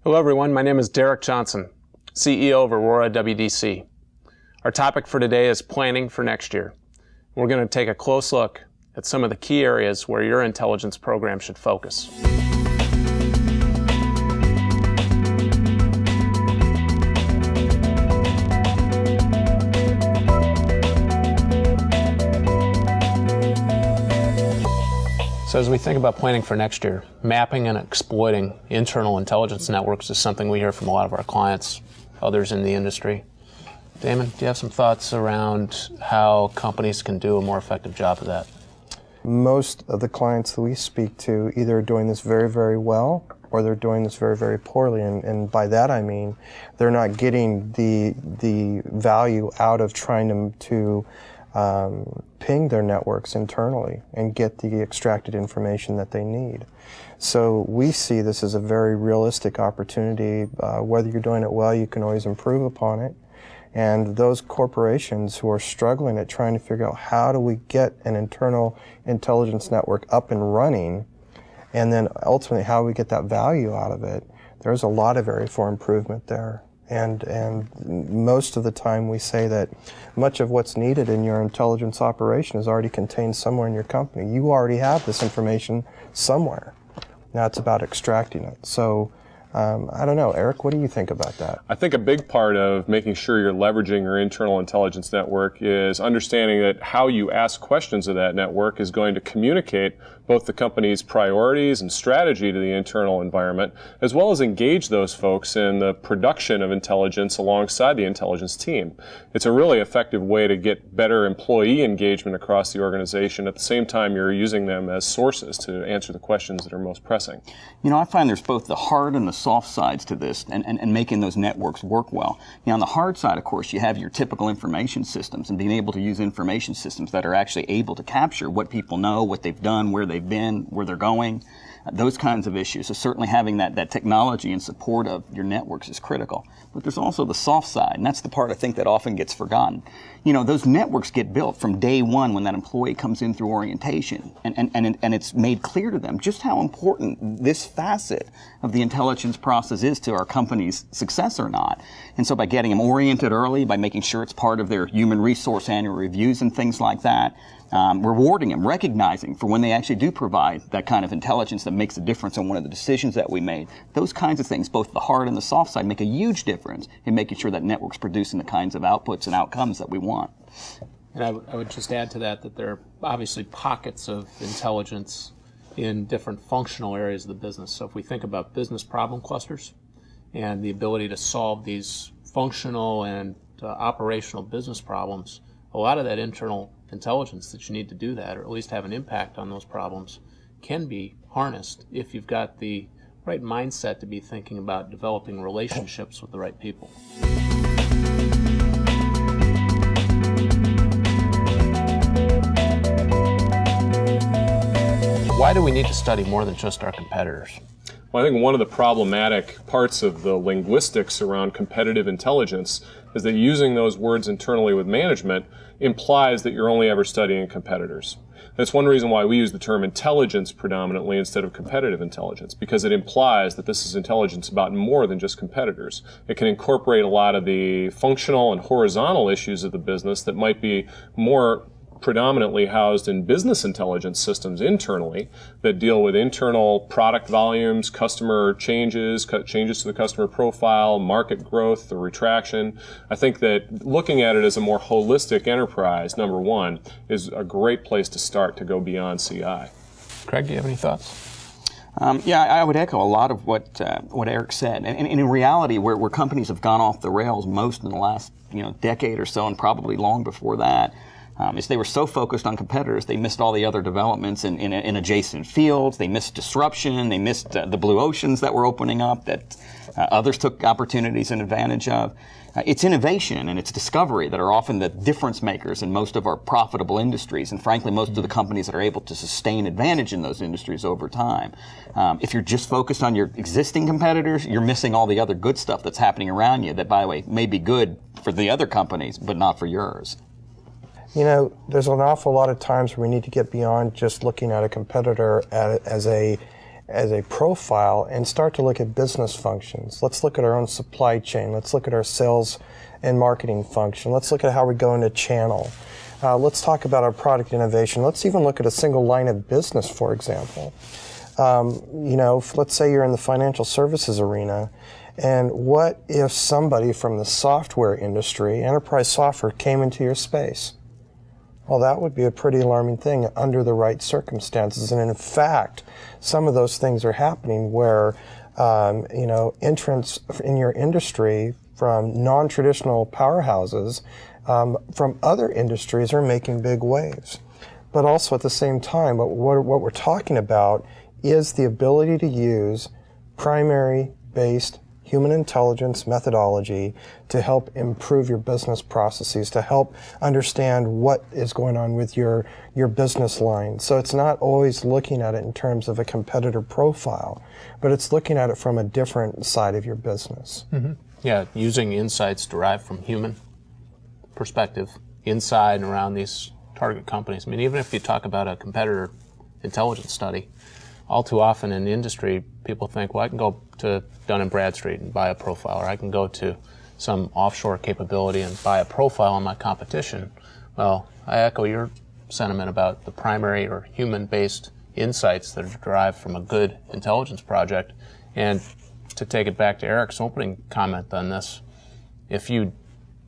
Hello everyone, my name is Arik Johnson, CEO of Aurora WDC. Our topic for today is planning for next year. We're going to take a close look at some of the key areas where your intelligence program should focus. So as we think about planning for next year, mapping and exploiting internal intelligence networks is something we hear from a lot of our clients, others in the industry. Daman, do you have some thoughts around how companies can do a more effective job of that? Most of the clients that we speak to either are doing this very, very well or they're doing this very, very poorly. And by that I mean they're not getting the value out of trying to ping their networks internally and get the extracted information that they need. So we see this as a very realistic opportunity. Whether you're doing it well, you can always improve upon it. And those corporations who are struggling at trying to figure out how do we get an internal intelligence network up and running, and then ultimately how we get that value out of it, there's a lot of area for improvement there. And most of the time we say that much of what's needed in your intelligence operation is already contained somewhere in your company. You already have this information somewhere. Now it's about extracting it. So I don't know, Arik, what do you think about that? I think a big part of making sure you're leveraging your internal intelligence network is understanding that how you ask questions of that network is going to communicate both the company's priorities and strategy to the internal environment, as well as engage those folks in the production of intelligence alongside the intelligence team. It's a really effective way to get better employee engagement across the organization. At the same time, you're using them as sources to answer the questions that are most pressing. You know, I find there's both the hard and the soft sides to this and making those networks work well. You know, on the hard side, of course, you have your typical information systems and being able to use information systems that are actually able to capture what people know, what they've done, where they've been, where they're going, those kinds of issues. So certainly having that technology in support of your networks is critical. But there's also the soft side, and that's the part I think that often gets forgotten. You know, those networks get built from day one when that employee comes in through orientation, and it's made clear to them just how important this facet of the intelligence process is to our company's success or not. And so by getting them oriented early, by making sure it's part of their human resource annual reviews and things like that, rewarding them, recognizing for when they actually do provide that kind of intelligence that makes a difference on one of the decisions that we made. Those kinds of things, both the hard and the soft side, make a huge difference in making sure that network's producing the kinds of outputs and outcomes that we want. And I would just add to that there are obviously pockets of intelligence in different functional areas of the business. So if we think about business problem clusters and the ability to solve these functional and operational business problems, a lot of that internal intelligence that you need to do that, or at least have an impact on those problems, can be harnessed if you've got the right mindset to be thinking about developing relationships with the right people. Why do we need to study more than just our competitors? Well, I think one of the problematic parts of the linguistics around competitive intelligence is that using those words internally with management implies that you're only ever studying competitors. That's one reason why we use the term intelligence predominantly instead of competitive intelligence, because it implies that this is intelligence about more than just competitors. It can incorporate a lot of the functional and horizontal issues of the business that might be more predominantly housed in business intelligence systems internally that deal with internal product volumes, customer changes to the customer profile, market growth, or retraction. I think that looking at it as a more holistic enterprise, number one, is a great place to start to go beyond CI. Craig, do you have any thoughts? Yeah, I would echo a lot of what Arik said. And in reality, where companies have gone off the rails most in the last decade or so, and probably long before that, is they were so focused on competitors, they missed all the other developments in adjacent fields. They missed disruption. They missed the blue oceans that were opening up that others took opportunities and advantage of. It's innovation and it's discovery that are often the difference makers in most of our profitable industries, and frankly, most of the companies that are able to sustain advantage in those industries over time. If you're just focused on your existing competitors, you're missing all the other good stuff that's happening around you that, by the way, may be good for the other companies, but not for yours. You know, there's an awful lot of times where we need to get beyond just looking at a competitor as a as a profile and start to look at business functions. Let's look at our own supply chain. Let's look at our sales and marketing function. Let's look at how we go into channel. Let's talk about our product innovation. Let's even look at a single line of business, for example. Let's say you're in the financial services arena, and what if somebody from the software industry, enterprise software, came into your space? Well, that would be a pretty alarming thing under the right circumstances. And in fact, some of those things are happening where, entrants in your industry from non-traditional powerhouses from other industries are making big waves. But also at the same time, what we're talking about is the ability to use primary-based human intelligence methodology to help improve your business processes, to help understand what is going on with your business line. So it's not always looking at it in terms of a competitor profile, but it's looking at it from a different side of your business. Mm-hmm. Yeah, using insights derived from human perspective inside and around these target companies. I mean, even if you talk about a competitor intelligence study, all too often in the industry, people think, well, I can go to Dun & Bradstreet and buy a profile, or I can go to some offshore capability and buy a profile on my competition. Well, I echo your sentiment about the primary or human-based insights that are derived from a good intelligence project. And to take it back to Arik's opening comment on this, if you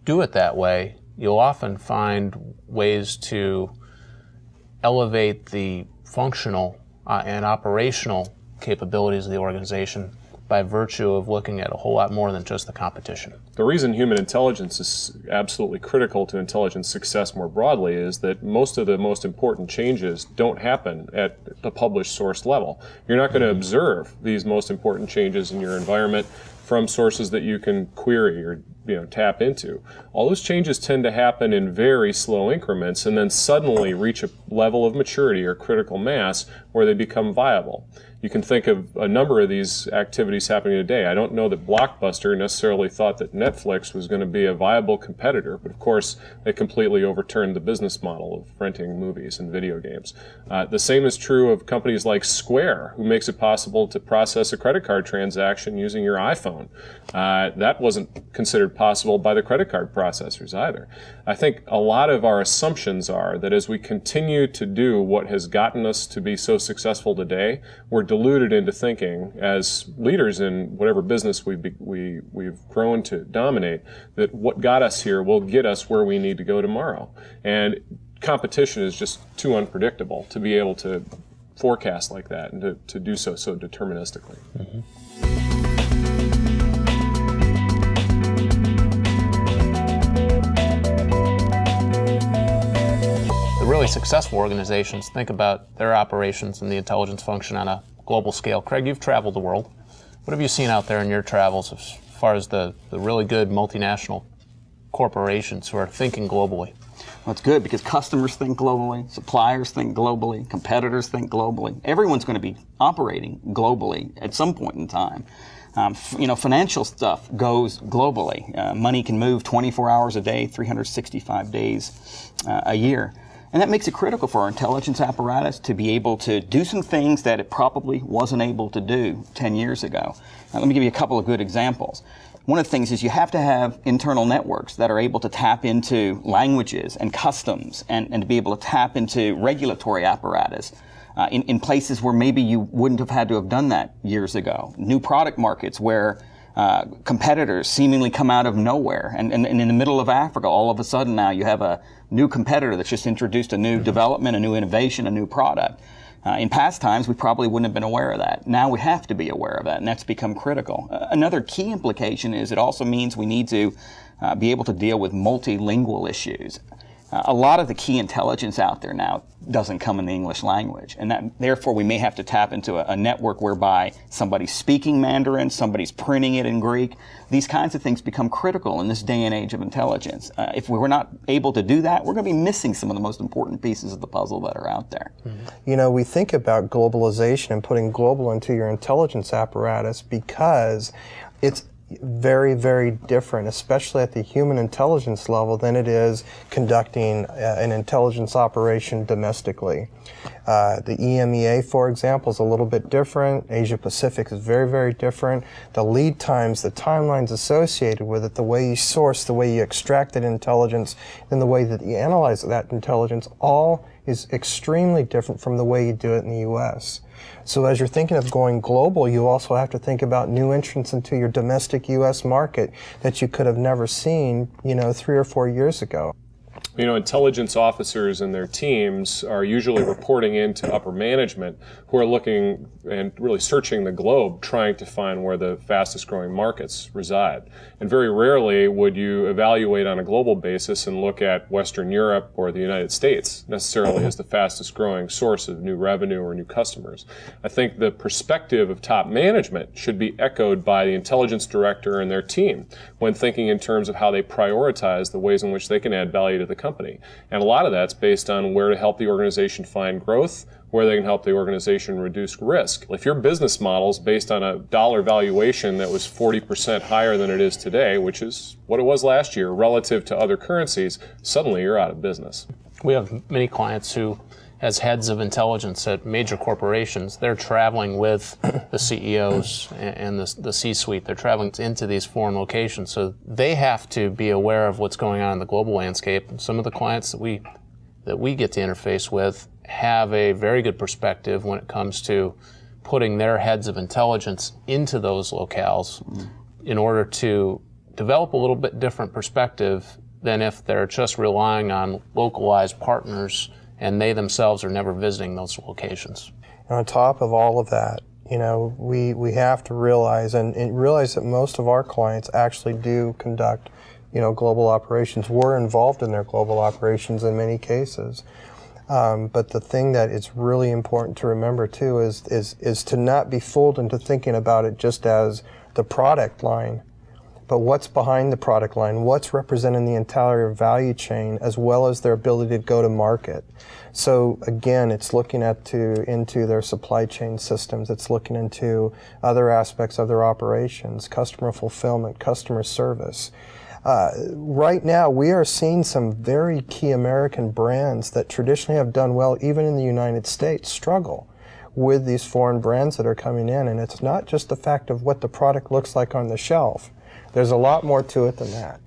do it that way, you'll often find ways to elevate the functional and operational capabilities of the organization by virtue of looking at a whole lot more than just the competition. The reason human intelligence is absolutely critical to intelligence success more broadly is that most of the most important changes don't happen at the published source level. You're not going to observe these most important changes in your environment from sources that you can query or tap into. All those changes tend to happen in very slow increments and then suddenly reach a level of maturity or critical mass where they become viable. You can think of a number of these activities happening today. I don't know that Blockbuster necessarily thought that Netflix was going to be a viable competitor, but of course they completely overturned the business model of renting movies and video games. The same is true of companies like Square, who makes it possible to process a credit card transaction using your iPhone. That wasn't considered possible by the credit card processors either. I think a lot of our assumptions are that as we continue to do what has gotten us to be so successful today, we're deluded into thinking, as leaders in whatever business we've grown to dominate, that what got us here will get us where we need to go tomorrow. And competition is just too unpredictable to be able to forecast like that and to do so deterministically. Mm-hmm. Really successful organizations think about their operations and the intelligence function on a global scale. Craig, you've traveled the world. What have you seen out there in your travels as far as the really good multinational corporations who are thinking globally? Well, it's good because customers think globally, suppliers think globally, competitors think globally. Everyone's going to be operating globally at some point in time. Financial stuff goes globally. Money can move 24 hours a day, 365 days a year. And that makes it critical for our intelligence apparatus to be able to do some things that it probably wasn't able to do 10 years ago. Now, let me give you a couple of good examples. One of the things is you have to have internal networks that are able to tap into languages and customs and to be able to tap into regulatory apparatus in places where maybe you wouldn't have had to have done that years ago. New product markets where competitors seemingly come out of nowhere. And in the middle of Africa, all of a sudden now you have a new competitor that's just introduced a new development, a new innovation, a new product. In past times, we probably wouldn't have been aware of that. Now we have to be aware of that, and that's become critical. Another key implication is it also means we need to be able to deal with multilingual issues. A lot of the key intelligence out there now doesn't come in the English language, and that, therefore we may have to tap into a network whereby somebody's speaking Mandarin, somebody's printing it in Greek. These kinds of things become critical in this day and age of intelligence. If we were not able to do that, we're going to be missing some of the most important pieces of the puzzle that are out there. Mm-hmm. We think about globalization and putting global into your intelligence apparatus because it's very, very different, especially at the human intelligence level, than it is conducting an intelligence operation domestically. The EMEA, for example, is a little bit different. Asia Pacific is very, very different. The lead times, the timelines associated with it, the way you source, the way you extract that intelligence, and the way that you analyze that intelligence, all is extremely different from the way you do it in the U.S. So as you're thinking of going global, you also have to think about new entrants into your domestic U.S. market that you could have never seen, 3 or 4 years ago. Intelligence officers and their teams are usually reporting into upper management who are looking and really searching the globe trying to find where the fastest growing markets reside. And very rarely would you evaluate on a global basis and look at Western Europe or the United States necessarily as the fastest growing source of new revenue or new customers. I think the perspective of top management should be echoed by the intelligence director and their team when thinking in terms of how they prioritize the ways in which they can add value to the company. And a lot of that's based on where to help the organization find growth, where they can help the organization reduce risk. If your business model is based on a dollar valuation that was 40% higher than it is today, which is what it was last year relative to other currencies, suddenly you're out of business. We have many clients who, as heads of intelligence at major corporations, they're traveling with the CEOs and the C-suite. They're traveling into these foreign locations, so they have to be aware of what's going on in the global landscape. And some of the clients that we get to interface with have a very good perspective when it comes to putting their heads of intelligence into those locales in order to develop a little bit different perspective than if they're just relying on localized partners and they themselves are never visiting those locations. And on top of all of that, we have to realize and realize that most of our clients actually do conduct, global operations. We're involved in their global operations in many cases. But the thing that is really important to remember too is to not be fooled into thinking about it just as the product line, but what's behind the product line, what's representing the entire value chain, as well as their ability to go to market. So again, it's looking into their supply chain systems, it's looking into other aspects of their operations, customer fulfillment, customer service. Right now, we are seeing some very key American brands that traditionally have done well, even in the United States, struggle with these foreign brands that are coming in. And it's not just the fact of what the product looks like on the shelf. There's a lot more to it than that.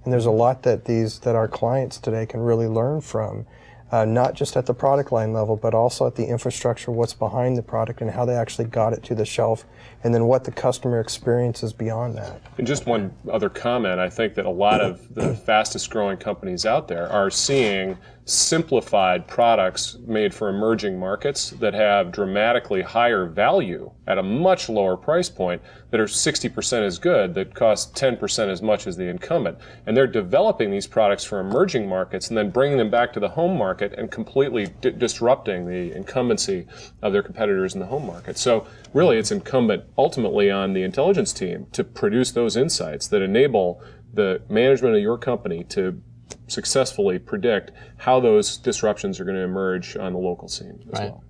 And there's a lot that our clients today can really learn from, not just at the product line level, but also at the infrastructure, what's behind the product and how they actually got it to the shelf, and then what the customer experience is beyond that. And just one other comment, I think that a lot of the fastest growing companies out there are seeing simplified products made for emerging markets that have dramatically higher value at a much lower price point that are 60% as good, that cost 10% as much as the incumbent. And they're developing these products for emerging markets and then bringing them back to the home market and completely disrupting the incumbency of their competitors in the home market. So really it's incumbent ultimately on the intelligence team to produce those insights that enable the management of your company to successfully predict how those disruptions are going to emerge on the local scene as well.